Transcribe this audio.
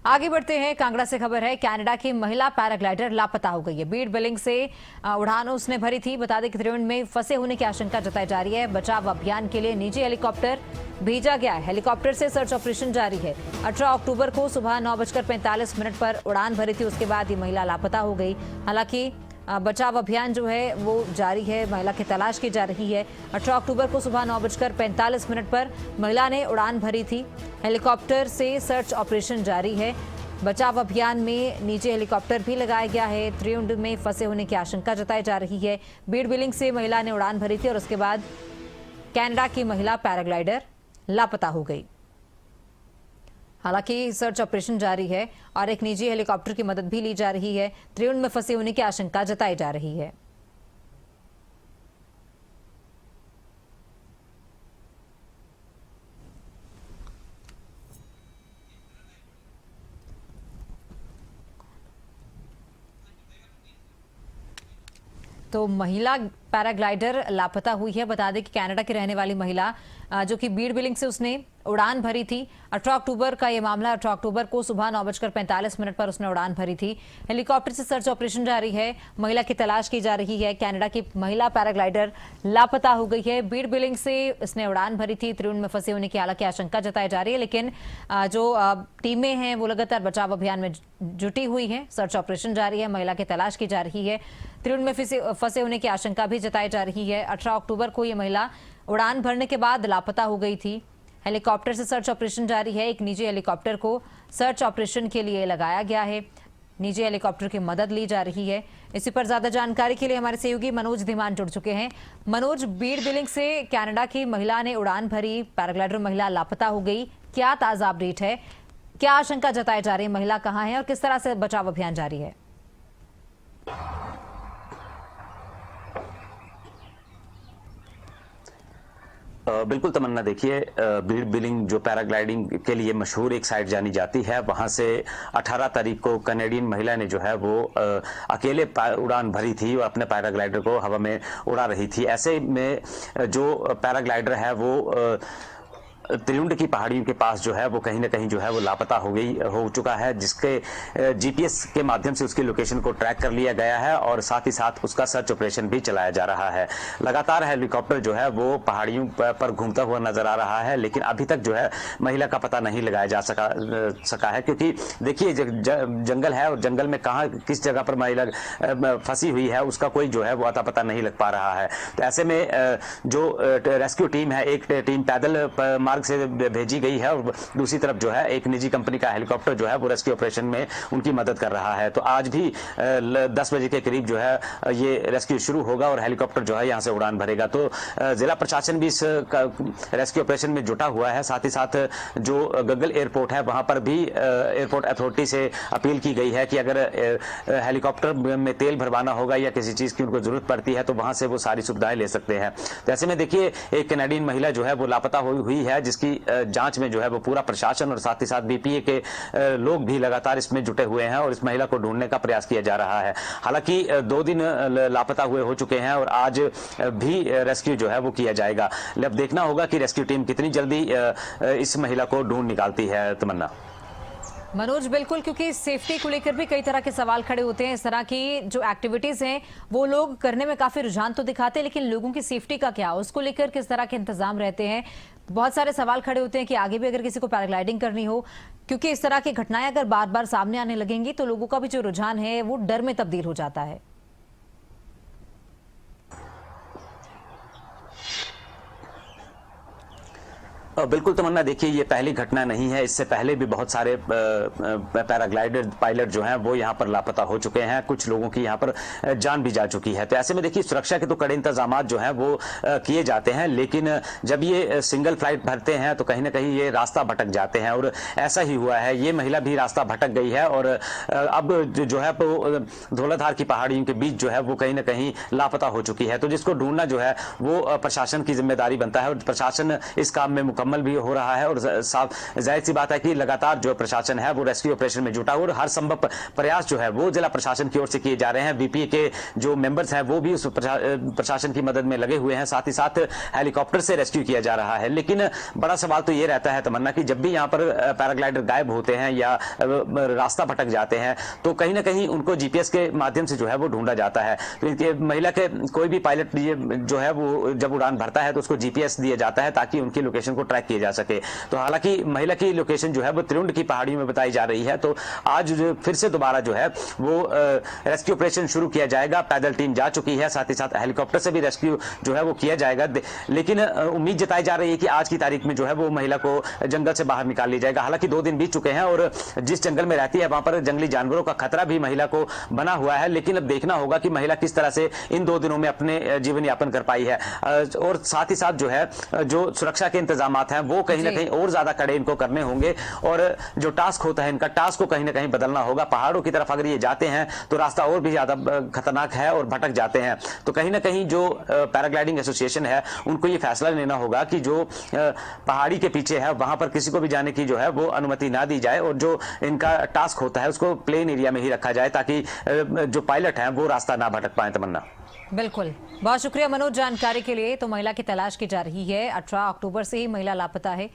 आगे बढ़ते हैं। कांगड़ा से खबर है, कनाडा की महिला पैराग्लाइडर लापता हो गई है। बीड़ बिलिंग से उड़ान उसने भरी थी। बता दें कि त्रिवेंद्र में फंसे होने की आशंका जताई जा रही है। बचाव अभियान के लिए निजी हेलीकॉप्टर भेजा गया है। हेलीकॉप्टर से सर्च ऑपरेशन जारी है। 18 अक्टूबर को सुबह 9:45 पर उड़ान भरी थी। उसके बाद ये महिला लापता हो गई। हालांकि बचाव अभियान जो है वो जारी है, महिला की तलाश की जा रही है। 18 अक्टूबर को सुबह 9:45 पर महिला ने उड़ान भरी थी। हेलीकॉप्टर से सर्च ऑपरेशन जारी है। बचाव अभियान में निजी हेलीकॉप्टर भी लगाया गया है। त्रिवेंद्र में फंसे होने की आशंका जताई जा रही है। बीड़ बिलिंग से महिला ने उड़ान भरी थी और उसके बाद कनाडा की महिला पैराग्लाइडर लापता हो गई। हालांकि सर्च ऑपरेशन जारी है और एक निजी हेलीकॉप्टर की मदद भी ली जा रही है। त्रिवेंद्र में फंसे होने की आशंका जताई जा रही है। तो महिला पैराग्लाइडर लापता हुई है। बता दें कि कनाडा की रहने वाली महिला जो कि बीड़ बिलिंग से उसने उड़ान भरी थी। 18 अक्टूबर का ये मामला। 18 अक्टूबर को सुबह 9:45 पर उसने उड़ान भरी थी। हेलीकॉप्टर से सर्च ऑपरेशन जारी है। महिला की तलाश की जा रही है। कनाडा की महिला पैराग्लाइडर लापता हो गई है। बीड़ बिलिंग से इसने उड़ान भरी थी। त्रिवेंद्र में फंसे होने की हालांकि आशंका जताई जा रही है, लेकिन जो टीमें हैं वो लगातार बचाव अभियान में जुटी हुई है। सर्च ऑपरेशन जारी है। महिला की तलाश की जा रही है। त्रिवेंद्र में फंसे होने की आशंका भी जताई जा रही है। 18 अक्टूबर को ये महिला उड़ान भरने के बाद लापता हो गई थी। हेलीकॉप्टर से सर्च ऑपरेशन जारी है। एक निजी हेलीकॉप्टर को सर्च ऑपरेशन के लिए लगाया गया है। निजी हेलीकॉप्टर की मदद ली जा रही है। इसी पर ज्यादा जानकारी के लिए हमारे सहयोगी मनोज धीमान जुड़ चुके हैं। मनोज, बीड़ बिलिंग से कनाडा की महिला ने उड़ान भरी, पैराग्लाइडर महिला लापता हो गई, क्या ताजा अपडेट है? क्या आशंका जताई जा रही है? महिला कहाँ है और किस तरह से बचाव अभियान जारी है? बिल्कुल तमन्ना, देखिए बीड़ बिलिंग जो पैराग्लाइडिंग के लिए मशहूर एक साइट जानी जाती है, वहां से 18 तारीख को कनेडियन महिला ने जो है वो अकेले उड़ान भरी थी और अपने पैराग्लाइडर को हवा में उड़ा रही थी। ऐसे में जो पैराग्लाइडर है वो त्रिवेंद्र की पहाड़ियों के पास जो है वो कहीं ना कहीं जो है वो लापता हो चुका है, जिसके जीपीएस के माध्यम से उसकी लोकेशन को ट्रैक कर लिया गया है और साथ ही साथ उसका सर्च ऑपरेशन भी चलाया जा रहा है। लगातार हेलीकॉप्टर जो है वो पहाड़ियों पर घूमता हुआ नजर आ रहा है, लेकिन अभी तक जो है महिला का पता नहीं लगाया जा सका है, क्योंकि देखिए जंगल है और जंगल में कहाँ किस जगह पर महिला फंसी हुई है उसका कोई जो है वो अता पता नहीं लग पा रहा है। तो ऐसे में जो रेस्क्यू टीम है, एक टीम पैदल मार्ग से भेजी गई है और दूसरी तरफ जो है एक निजी कंपनी का हेलीकॉप्टर जो है वो रेस्क्यू ऑपरेशन में उनकी मदद कर रहा है। तो आज भी 10 बजे के करीब जो है ये रेस्क्यू शुरू होगा और हेलीकॉप्टर जो है यहाँ से उड़ान भरेगा। तो जिला प्रशासन भी इस रेस्क्यू ऑपरेशन में जुटा हुआ है। साथ ही साथ जो गग्गल एयरपोर्ट है वहां पर भी एयरपोर्ट अथॉरिटी से अपील की गई है कि अगर हेलीकॉप्टर में तेल भरवाना होगा या किसी चीज की उनको जरूरत पड़ती है तो वहां से वो सारी सुविधाएं ले सकते हैं। तो ऐसे में देखिए एक कैनेडियन महिला जो है वो लापता हुई है, जिसकी जांच में जो है वो पूरा प्रशासन और साथ ही साथ बीपीए के लोग भी लगातार इसमें जुटे हुए हैं और इस महिला को ढूंढने का प्रयास किया जा रहा है। हालांकि 2 दिन लापता हुए हो चुके हैं और आज भी रेस्क्यू जो है वो किया जाएगा। अब देखना होगा कि रेस्क्यू टीम कितनी जल्दी इस महिला को ढूंढ निकालती है। तमन्ना। मनोज, बिल्कुल, क्योंकि सेफ्टी को लेकर भी कई तरह के सवाल खड़े होते हैं। इस तरह की जो एक्टिविटीज हैं वो लोग करने में काफी रुझान तो दिखाते हैं, लेकिन लोगों की सेफ्टी का क्या, उसको लेकर किस तरह के इंतजाम रहते हैं? बहुत सारे सवाल खड़े होते हैं कि आगे भी अगर किसी को पैराग्लाइडिंग करनी हो, क्योंकि इस तरह की घटनाएं अगर बार बार सामने आने लगेंगी तो लोगों का भी जो रुझान है वो डर में तब्दील हो जाता है। बिल्कुल तमन्ना, देखिए ये पहली घटना नहीं है। इससे पहले भी बहुत सारे पैराग्लाइडर पायलट जो हैं वो यहाँ पर लापता हो चुके हैं। कुछ लोगों की यहाँ पर जान भी जा चुकी है। तो ऐसे में देखिए सुरक्षा के तो कड़े इंतजाम जो हैं वो किए जाते हैं, लेकिन जब ये सिंगल फ्लाइट भरते हैं तो कहीं ना कहीं ये रास्ता भटक जाते हैं और ऐसा ही हुआ है। ये महिला भी रास्ता भटक गई है और अब जो है धौलाधार की पहाड़ियों के बीच जो है वो कहीं ना कहीं लापता हो चुकी है। तो जिसको ढूंढना जो है वो प्रशासन की जिम्मेदारी बनता है और प्रशासन इस काम में मुकम्मल मुकम्मल भी हो रहा है और साफ जाहिर सी बात है कि लगातार जो प्रशासन है वो रेस्क्यू ऑपरेशन में जुटा और हर संभव प्रयास जो है वो जिला प्रशासन की ओर से किए जा रहे हैं। बीपीए के जो मेंबर्स हैं वो भी उस प्रशासन की मदद में लगे हुए हैं, साथ ही साथ हेलीकॉप्टर से रेस्क्यू किया जा रहा है। लेकिन बड़ा सवाल तो ये रहता है तमन्ना कि जब भी यहाँ पर पैराग्लाइडर गायब होते हैं या रास्ता भटक जाते हैं तो कहीं ना कहीं उनको जीपीएस के माध्यम से जो है वो ढूंढा जाता है। तो इनके महिला के कोई भी पायलट जो है वो जब उड़ान भरता है तो उसको जीपीएस दिया जाता है ताकि उनकी लोकेशन को ट्रैक किया जा सके। तो हालांकि महिला की लोकेशन जो है वो त्रिउंड की पहाड़ियों में बताई जा रही है। तो आज फिर से दोबारा जो है वो रेस्क्यू ऑपरेशन शुरू किया जाएगा। पैदल टीम जा चुकी है, साथ ही साथ हेलीकॉप्टर से भी रेस्क्यू जो है वो किया जाएगा। लेकिन उम्मीद जताई जा रही है कि आज की तारीख में जो है वो महिला को जंगल से बाहर निकाल लिया जाएगा। हालांकि 2 दिन बीत चुके हैं और जिस जंगल में रहती है वहां पर जंगली जानवरों का खतरा भी महिला को बना हुआ है। लेकिन अब देखना होगा कि महिला किस तरह से इन 2 दिनों में अपने जीवन यापन कर पाई है। और साथ ही साथ जो है जो सुरक्षा के इंतजाम हैं वो कहीं ना कहीं और ज्यादा कड़े इनको करने होंगे और जो टास्क होता है इनका टास्क को कहीं ना कहीं बदलना होगा। पहाड़ों की तरफ अगर ये जाते हैं तो रास्ता और भी ज्यादा खतरनाक है और भटक जाते हैं। तो कहीं ना कहीं जो पैराग्लाइडिंग एसोसिएशन है उनको ये फैसला लेना होगा कि जो पहाड़ी के पीछे है वहां पर किसी को भी जाने की जो है वो अनुमति ना दी जाए और जो इनका टास्क होता है उसको प्लेन एरिया में ही रखा जाए ताकि जो पायलट हैं वो रास्ता ना भटक पाए। तमन्ना, बिल्कुल, बहुत शुक्रिया मनोज जानकारी के लिए। तो महिला की तलाश की जा रही है। 18 अक्टूबर से ही महिला लापता है।